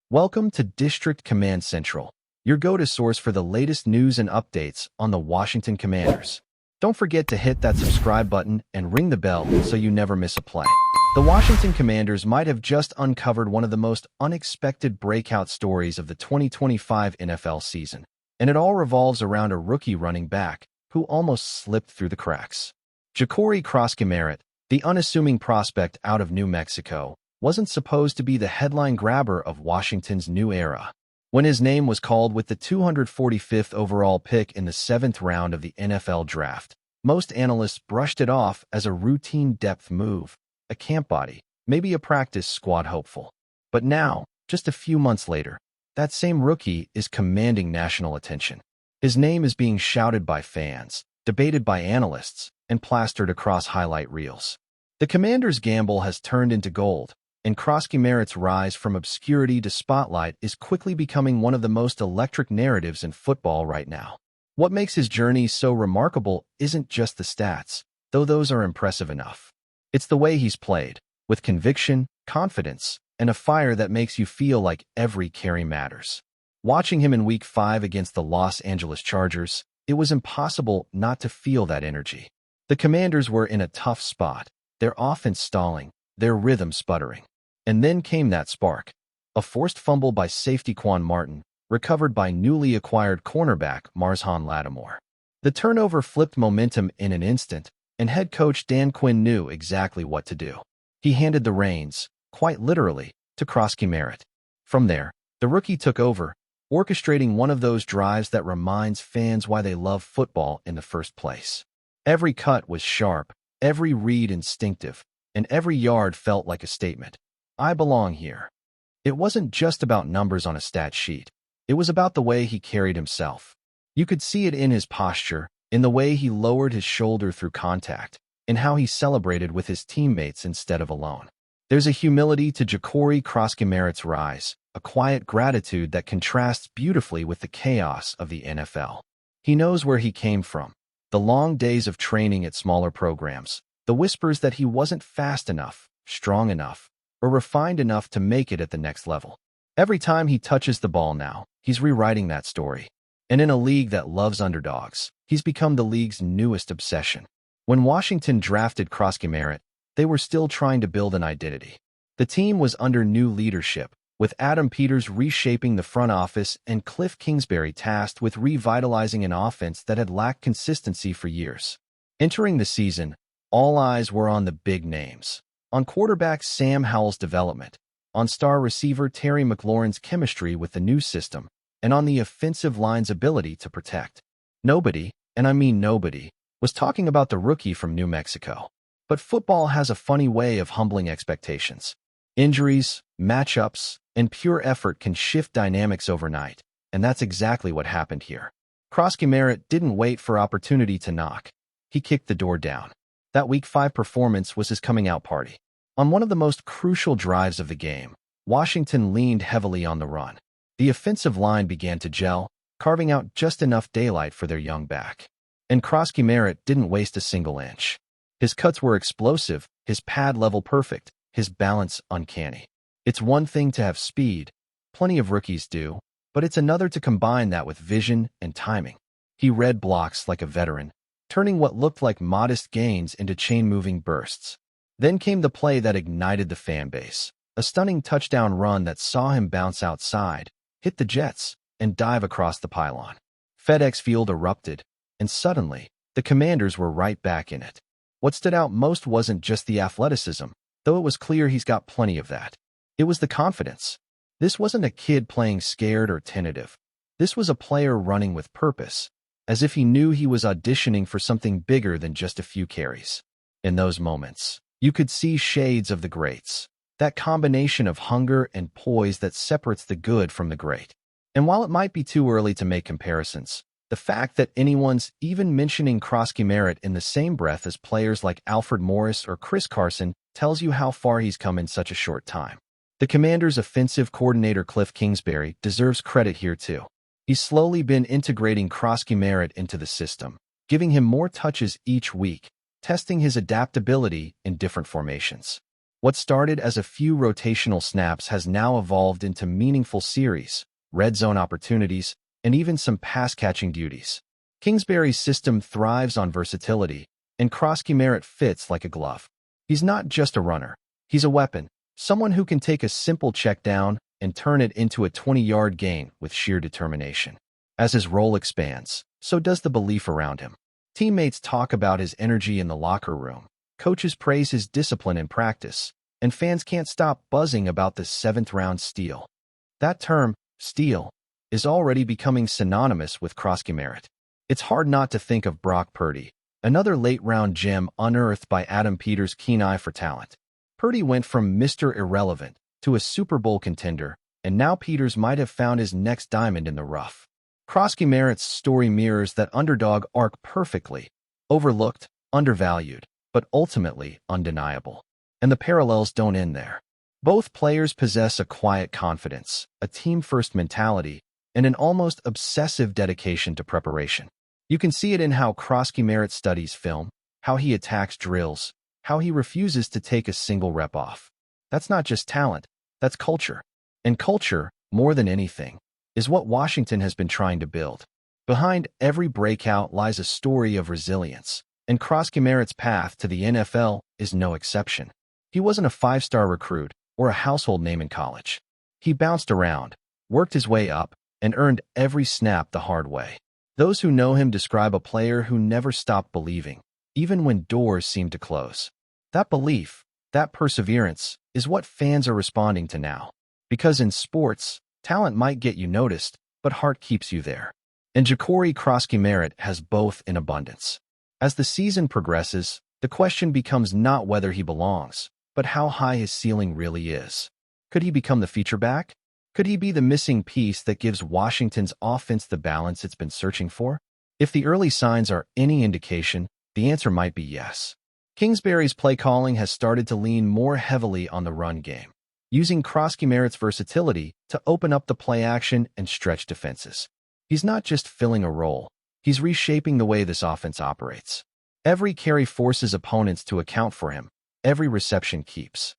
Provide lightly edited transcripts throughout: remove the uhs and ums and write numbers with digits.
Welcome to District Command Central, your go-to source for the latest news and updates on the Washington Commanders. Don't forget to hit that subscribe button and ring the bell so you never miss a play. The Washington Commanders might have just uncovered one of the most unexpected breakout stories of the 2025 NFL season, and it all revolves around a rookie running back who almost slipped through the cracks. Ja'Cory Krosky-Merritt, the unassuming prospect out of New Mexico, wasn't supposed to be the headline grabber of Washington's new era. When his name was called with the 245th overall pick in the 7th round of the NFL draft, most analysts brushed it off as a routine depth move, a camp body, maybe a practice squad hopeful. But now, just a few months later, that same rookie is commanding national attention. His name is being shouted by fans, debated by analysts, and plastered across highlight reels. The Commanders' gamble has turned into gold, and Krosky-Merritt's rise from obscurity to spotlight is quickly becoming one of the most electric narratives in football right now. What makes his journey so remarkable isn't just the stats, though those are impressive enough. It's the way he's played, with conviction, confidence, and a fire that makes you feel like every carry matters. Watching him in Week 5 against the Los Angeles Chargers, it was impossible not to feel that energy. The Commanders were in a tough spot, their offense stalling, their rhythm sputtering. And then came that spark. A forced fumble by safety Quan Martin, recovered by newly acquired cornerback Marshawn Lattimore. The turnover flipped momentum in an instant, and head coach Dan Quinn knew exactly what to do. He handed the reins, quite literally, to Krosky-Merritt. From there, the rookie took over, orchestrating one of those drives that reminds fans why they love football in the first place. Every cut was sharp, every read instinctive, and every yard felt like a statement. I belong here. It wasn't just about numbers on a stat sheet. It was about the way he carried himself. You could see it in his posture, in the way he lowered his shoulder through contact, in how he celebrated with his teammates instead of alone. There's a humility to Ja'Cory Krosky-Merritt's rise, a quiet gratitude that contrasts beautifully with the chaos of the NFL. He knows where he came from, the long days of training at smaller programs, the whispers that he wasn't fast enough, strong enough, or refined enough to make it at the next level. Every time he touches the ball now, he's rewriting that story. And in a league that loves underdogs, he's become the league's newest obsession. When Washington drafted Krosky-Merritt, they were still trying to build an identity. The team was under new leadership, with Adam Peters reshaping the front office and Cliff Kingsbury tasked with revitalizing an offense that had lacked consistency for years. Entering the season, all eyes were on the big names. On quarterback Sam Howell's development, on star receiver Terry McLaurin's chemistry with the new system, and on the offensive line's ability to protect. Nobody, and I mean nobody, was talking about the rookie from New Mexico. But football has a funny way of humbling expectations. Injuries, matchups, and pure effort can shift dynamics overnight, and that's exactly what happened here. Krosky-Merritt didn't wait for opportunity to knock. He kicked the door down. That Week 5 performance was his coming-out party. On one of the most crucial drives of the game, Washington leaned heavily on the run. The offensive line began to gel, carving out just enough daylight for their young back. And Krosky-Merritt didn't waste a single inch. His cuts were explosive, his pad level perfect, his balance uncanny. It's one thing to have speed, plenty of rookies do, but it's another to combine that with vision and timing. He read blocks like a veteran, turning what looked like modest gains into chain-moving bursts. Then came the play that ignited the fan base, a stunning touchdown run that saw him bounce outside, hit the Jets, and dive across the pylon. FedEx Field erupted, and suddenly, the Commanders were right back in it. What stood out most wasn't just the athleticism, though it was clear he's got plenty of that. It was the confidence. This wasn't a kid playing scared or tentative. This was a player running with purpose, as if he knew he was auditioning for something bigger than just a few carries. In those moments, you could see shades of the greats, that combination of hunger and poise that separates the good from the great. And while it might be too early to make comparisons, the fact that anyone's even mentioning Krosky-Merritt in the same breath as players like Alfred Morris or Chris Carson tells you how far he's come in such a short time. The Commanders' offensive coordinator Cliff Kingsbury deserves credit here too. He's slowly been integrating Krosky-Merritt into the system, giving him more touches each week, testing his adaptability in different formations. What started as a few rotational snaps has now evolved into meaningful series, red zone opportunities, and even some pass-catching duties. Kingsbury's system thrives on versatility, and Krosky fits like a glove. He's not just a runner. He's a weapon, someone who can take a simple check down and turn it into a 20-yard gain with sheer determination. As his role expands, so does the belief around him. Teammates talk about his energy in the locker room, coaches praise his discipline in practice, and fans can't stop buzzing about the 7th-round steal. That term, steal, is already becoming synonymous with Krosky. It's hard not to think of Brock Purdy, another late-round gem unearthed by Adam Peters' keen eye for talent. Purdy went from Mr. Irrelevant to a Super Bowl contender, and now Peters might have found his next diamond in the rough. Krosky story mirrors that underdog arc perfectly. Overlooked, undervalued, but ultimately undeniable. And the parallels don't end there. Both players possess a quiet confidence, a team-first mentality, and an almost obsessive dedication to preparation. You can see it in how Krosky studies film, how he attacks drills, how he refuses to take a single rep off. That's not just talent, that's culture. And culture, more than anything, is what Washington has been trying to build. Behind every breakout lies a story of resilience, and Krosky path to the NFL is no exception. He wasn't a 5-star recruit or a household name in college. He bounced around, worked his way up, and earned every snap the hard way. Those who know him describe a player who never stopped believing, even when doors seemed to close. That belief, that perseverance, is what fans are responding to now. Because in sports, talent might get you noticed, but heart keeps you there. And Ja'Cory Krosky has both in abundance. As the season progresses, the question becomes not whether he belongs, but how high his ceiling really is. Could he become the feature back? Could he be the missing piece that gives Washington's offense the balance it's been searching for? If the early signs are any indication, the answer might be yes. Kingsbury's play calling has started to lean more heavily on the run game, using Krosky versatility to open up the play action and stretch defenses. He's not just filling a role, he's reshaping the way this offense operates. Every carry forces opponents to account for him, every reception keeps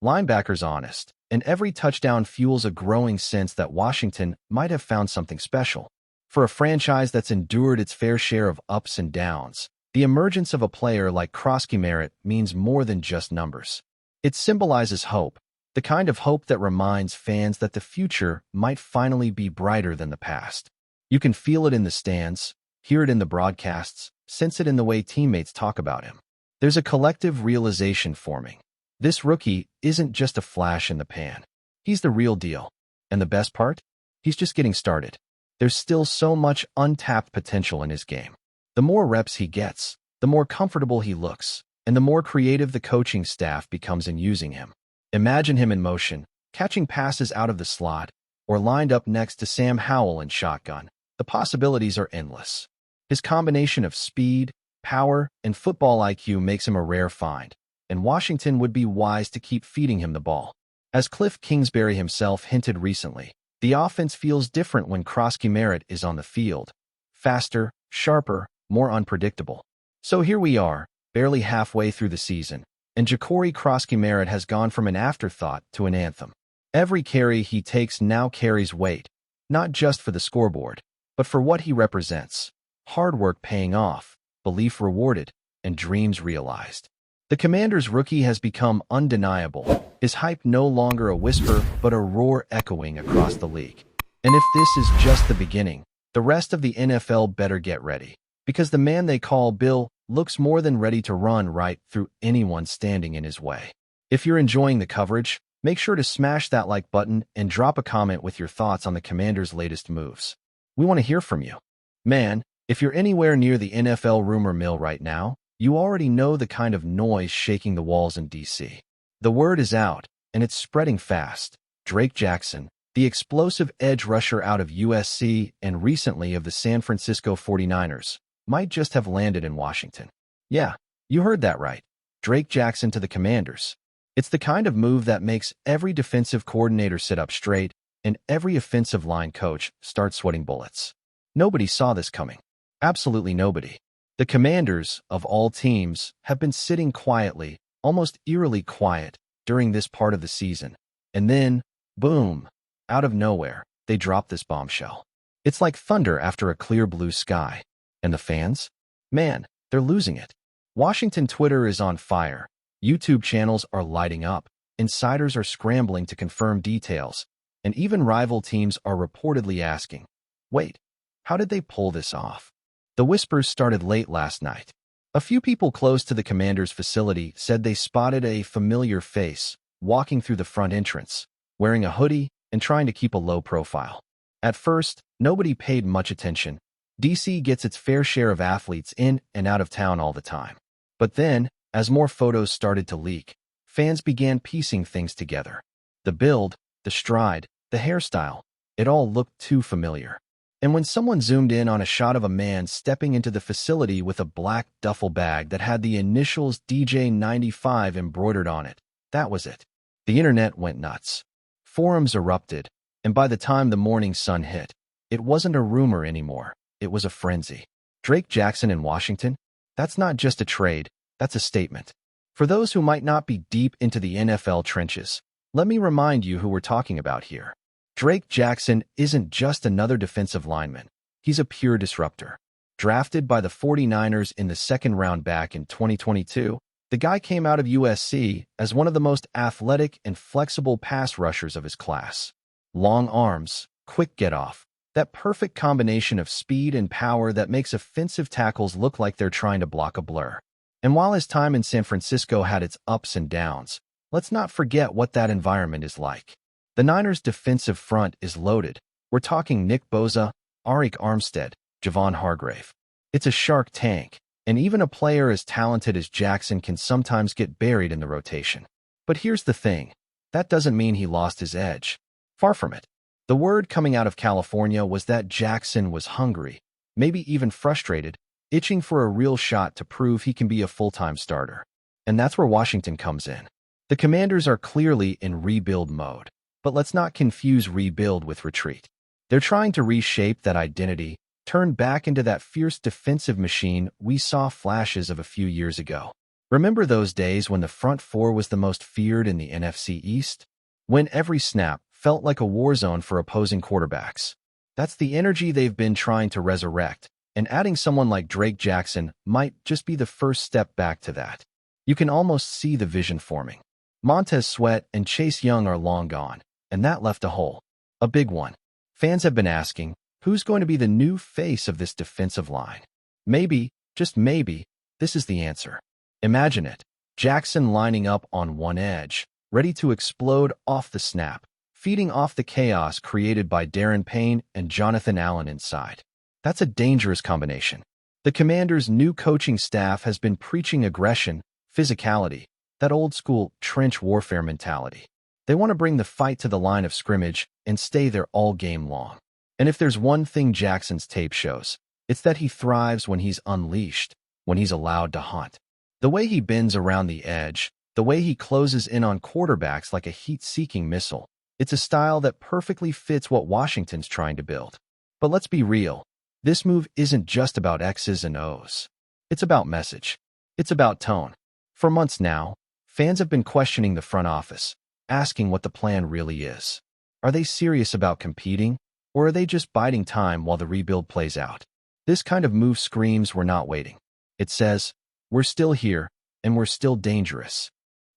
linebackers honest, and every touchdown fuels a growing sense that Washington might have found something special. For a franchise that's endured its fair share of ups and downs, the emergence of a player like Krosky means more than just numbers. It symbolizes hope, the kind of hope that reminds fans that the future might finally be brighter than the past. You can feel it in the stands, hear it in the broadcasts, sense it in the way teammates talk about him. There's a collective realization forming. This rookie isn't just a flash in the pan. He's the real deal. And the best part? He's just getting started. There's still so much untapped potential in his game. The more reps he gets, the more comfortable he looks, and the more creative the coaching staff becomes in using him. Imagine him in motion, catching passes out of the slot, or lined up next to Sam Howell in shotgun. The possibilities are endless. His combination of speed, power, and football IQ makes him a rare find, and Washington would be wise to keep feeding him the ball. As Cliff Kingsbury himself hinted recently, the offense feels different when Krosky is on the field. Faster, sharper, more unpredictable. So here we are, barely halfway through the season, and Ja'Cory Krosky has gone from an afterthought to an anthem. Every carry he takes now carries weight, not just for the scoreboard, but for what he represents. Hard work paying off, belief rewarded, and dreams realized. The Commanders' rookie has become undeniable, his hype no longer a whisper but a roar echoing across the league. And if this is just the beginning, the rest of the NFL better get ready, because the man they call Bill looks more than ready to run right through anyone standing in his way. If you're enjoying the coverage, make sure to smash that like button and drop a comment with your thoughts on the Commanders' latest moves. We want to hear from you. Man, if you're anywhere near the NFL rumor mill right now, you already know the kind of noise shaking the walls in D.C. The word is out, and it's spreading fast. Drake Jackson, the explosive edge rusher out of USC and recently of the San Francisco 49ers, might just have landed in Washington. Yeah, you heard that right. Drake Jackson to the Commanders. It's the kind of move that makes every defensive coordinator sit up straight and every offensive line coach start sweating bullets. Nobody saw this coming. Absolutely nobody. The Commanders, of all teams, have been sitting quietly, almost eerily quiet, during this part of the season. And then, boom, out of nowhere, they drop this bombshell. It's like thunder after a clear blue sky. And the fans? Man, they're losing it. Washington Twitter is on fire. YouTube channels are lighting up. Insiders are scrambling to confirm details. And even rival teams are reportedly asking, wait, how did they pull this off? The whispers started late last night. A few people close to the Commanders' facility said they spotted a familiar face walking through the front entrance, wearing a hoodie and trying to keep a low profile. At first, nobody paid much attention. DC gets its fair share of athletes in and out of town all the time. But then, as more photos started to leak, fans began piecing things together. The build, the stride, the hairstyle, it all looked too familiar. And when someone zoomed in on a shot of a man stepping into the facility with a black duffel bag that had the initials DJ95 embroidered on it, that was it. The internet went nuts. Forums erupted, and by the time the morning sun hit, it wasn't a rumor anymore. It was a frenzy. Drake Jackson in Washington? That's not just a trade, that's a statement. For those who might not be deep into the NFL trenches, let me remind you who we're talking about here. Drake Jackson isn't just another defensive lineman. He's a pure disruptor. Drafted by the 49ers in the second round back in 2022, the guy came out of USC as one of the most athletic and flexible pass rushers of his class. Long arms, quick get-off, that perfect combination of speed and power that makes offensive tackles look like they're trying to block a blur. And while his time in San Francisco had its ups and downs, let's not forget what that environment is like. The Niners' defensive front is loaded. We're talking Nick Bosa, Arik Armstead, Javon Hargrave. It's a shark tank, and even a player as talented as Jackson can sometimes get buried in the rotation. But here's the thing. That doesn't mean he lost his edge. Far from it. The word coming out of California was that Jackson was hungry, maybe even frustrated, itching for a real shot to prove he can be a full-time starter. And that's where Washington comes in. The Commanders are clearly in rebuild mode. But let's not confuse rebuild with retreat. They're trying to reshape that identity, turn back into that fierce defensive machine we saw flashes of a few years ago. Remember those days when the front four was the most feared in the NFC East? When every snap felt like a war zone for opposing quarterbacks. That's the energy they've been trying to resurrect, and adding someone like Drake Jackson might just be the first step back to that. You can almost see the vision forming. Montez Sweat and Chase Young are long gone. And that left a hole. A big one. Fans have been asking, who's going to be the new face of this defensive line? Maybe, just maybe, this is the answer. Imagine it. Jackson lining up on one edge, ready to explode off the snap, feeding off the chaos created by Darren Payne and Jonathan Allen inside. That's a dangerous combination. The Commanders' new coaching staff has been preaching aggression, physicality, that old-school trench warfare mentality. They want to bring the fight to the line of scrimmage and stay there all game long. And if there's one thing Jackson's tape shows, it's that he thrives when he's unleashed, when he's allowed to hunt. The way he bends around the edge, the way he closes in on quarterbacks like a heat-seeking missile, it's a style that perfectly fits what Washington's trying to build. But let's be real, this move isn't just about X's and O's. It's about message. It's about tone. For months now, fans have been questioning the front office, asking what the plan really is. Are they serious about competing, or are they just biding time while the rebuild plays out? This kind of move screams we're not waiting. It says, we're still here, and we're still dangerous.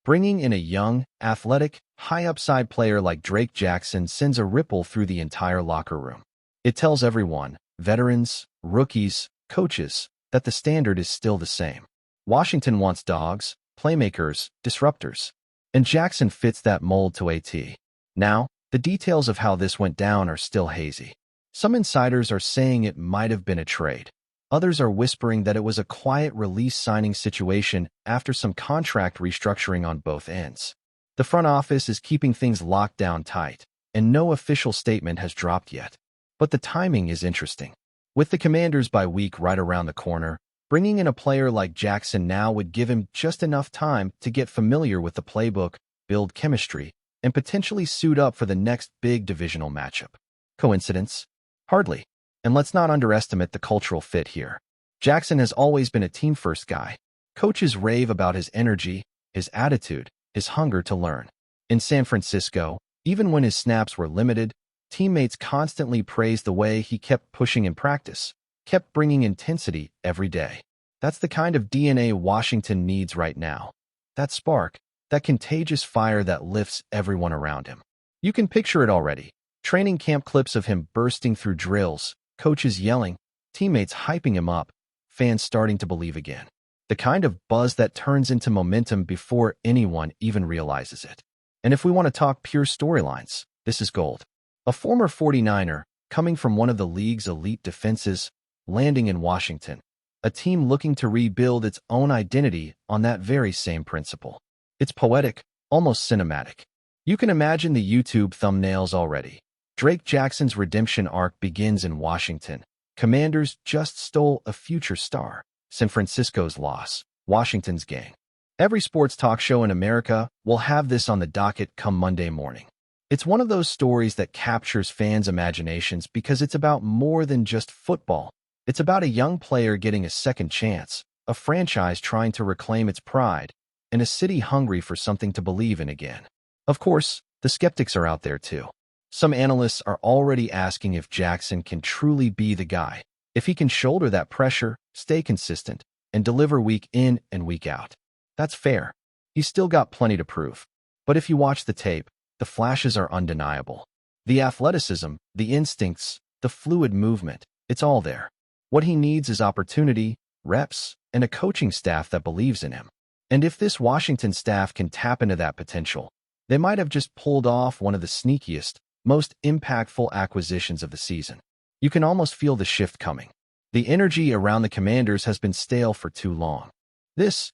Bringing in a young, athletic, high-upside player like Drake Jackson sends a ripple through the entire locker room. It tells everyone, veterans, rookies, coaches, that the standard is still the same. Washington wants dogs, playmakers, disruptors. And Jackson fits that mold to a T. Now, the details of how this went down are still hazy. Some insiders are saying it might have been a trade. Others are whispering that it was a quiet release signing situation after some contract restructuring on both ends. The front office is keeping things locked down tight, and no official statement has dropped yet. But the timing is interesting. With the Commanders' bye week right around the corner, bringing in a player like Jackson now would give him just enough time to get familiar with the playbook, build chemistry, and potentially suit up for the next big divisional matchup. Coincidence? Hardly. And let's not underestimate the cultural fit here. Jackson has always been a team-first guy. Coaches rave about his energy, his attitude, his hunger to learn. In San Francisco, even when his snaps were limited, teammates constantly praised the way he kept pushing in practice, kept bringing intensity every day. That's the kind of DNA Washington needs right now. That spark, that contagious fire that lifts everyone around him. You can picture it already. Training camp clips of him bursting through drills, coaches yelling, teammates hyping him up, fans starting to believe again. The kind of buzz that turns into momentum before anyone even realizes it. And if we want to talk pure storylines, this is gold. A former 49er, coming from one of the league's elite defenses, landing in Washington. A team looking to rebuild its own identity on that very same principle. It's poetic, almost cinematic. You can imagine the YouTube thumbnails already. Drake Jackson's redemption arc begins in Washington. Commanders just stole a future star. San Francisco's loss. Washington's gain. Every sports talk show in America will have this on the docket come Monday morning. It's one of those stories that captures fans' imaginations because it's about more than just football. It's about a young player getting a second chance, a franchise trying to reclaim its pride, and a city hungry for something to believe in again. Of course, the skeptics are out there too. Some analysts are already asking if Jackson can truly be the guy, if he can shoulder that pressure, stay consistent, and deliver week in and week out. That's fair. He's still got plenty to prove. But if you watch the tape, the flashes are undeniable. The athleticism, the instincts, the fluid movement, it's all there. What he needs is opportunity, reps, and a coaching staff that believes in him. And if this Washington staff can tap into that potential, they might have just pulled off one of the sneakiest, most impactful acquisitions of the season. You can almost feel the shift coming. The energy around the Commanders has been stale for too long. This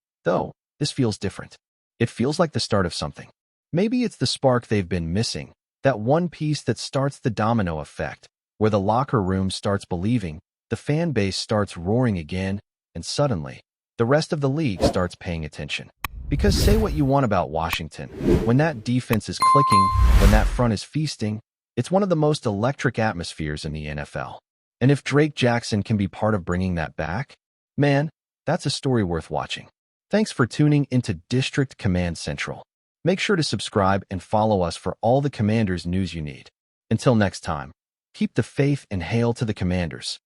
feels different. It feels like the start of something. Maybe it's the spark they've been missing, that one piece that starts the domino effect, where the locker room starts believing, the fan base starts roaring again, and suddenly, the rest of the league starts paying attention. Because say what you want about Washington, when that defense is clicking, when that front is feasting, it's one of the most electric atmospheres in the NFL. And if Drake Jackson can be part of bringing that back, man, that's a story worth watching. Thanks for tuning into District Command Central. Make sure to subscribe and follow us for all the Commanders news you need. Until next time, keep the faith and hail to the Commanders.